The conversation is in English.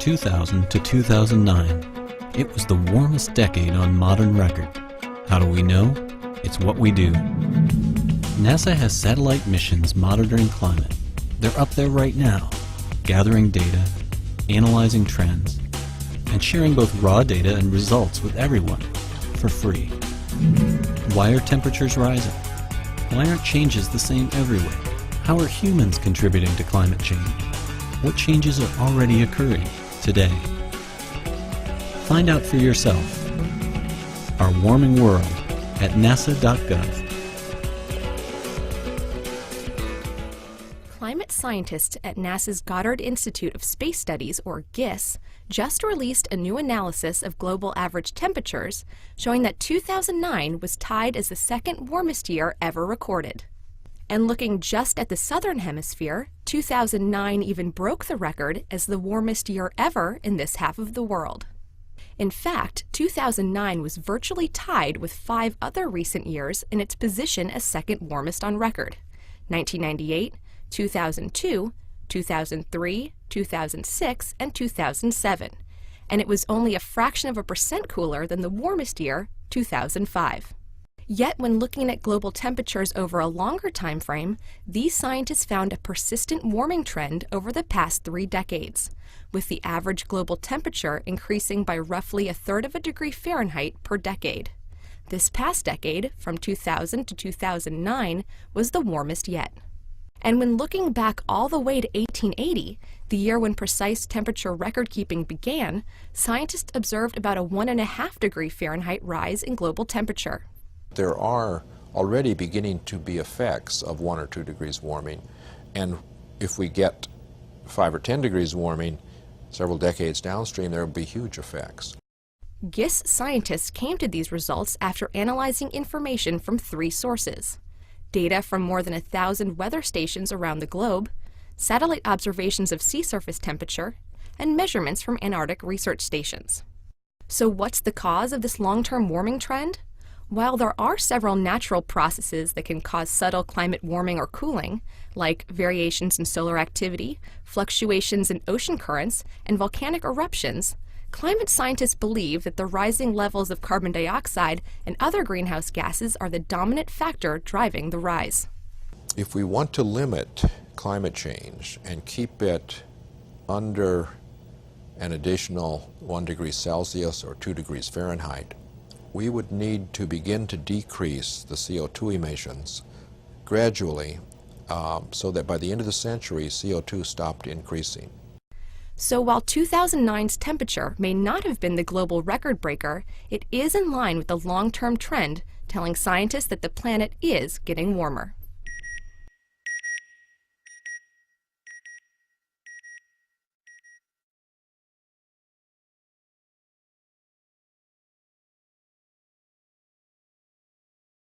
2000 to 2009. It was the warmest decade on modern record. How do we know? It's what we do. NASA has satellite missions monitoring climate. They're up there right now, gathering data, analyzing trends, and sharing both raw data and results with everyone for free. Why are temperatures rising? Why aren't changes the same everywhere? How are humans contributing to climate change? What changes are already occurring today? Find out for yourself. Our warming world at nasa.gov. Climate scientists at NASA's Goddard Institute of Space Studies, or GISS, just released a new analysis of global average temperatures showing that 2009 was tied as the second warmest year ever recorded. And looking just at the southern hemisphere, 2009 even broke the record as the warmest year ever in this half of the world. In fact, 2009 was virtually tied with 5 other recent years in its position as second warmest on record: 1998, 2002, 2003, 2006, and 2007. And it was only a fraction of a percent cooler than the warmest year, 2005. Yet, when looking at global temperatures over a longer time frame, these scientists found a persistent warming trend over the past 3 decades, with the average global temperature increasing by roughly 1/3 of a degree Fahrenheit per decade. This past decade, from 2000 to 2009, was the warmest yet. And when looking back all the way to 1880, the year when precise temperature record-keeping began, scientists observed about a 1.5 degree Fahrenheit rise in global temperature. There are already beginning to be effects of 1 or 2 degrees warming, and if we get 5 or 10 degrees warming several decades downstream, there will be huge effects. GISS scientists came to these results after analyzing information from 3 sources: data from more than 1,000 weather stations around the globe, satellite observations of sea surface temperature, and measurements from Antarctic research stations. So what's the cause of this long-term warming trend? While there are several natural processes that can cause subtle climate warming or cooling, like variations in solar activity, fluctuations in ocean currents, and volcanic eruptions, climate scientists believe that the rising levels of carbon dioxide and other greenhouse gases are the dominant factor driving the rise. If we want to limit climate change and keep it under an additional 1 degree Celsius or 2 degrees Fahrenheit, we would need to begin to decrease the CO2 emissions gradually so that by the end of the century, CO2 stopped increasing. So while 2009's temperature may not have been the global record breaker, it is in line with the long-term trend telling scientists that the planet is getting warmer.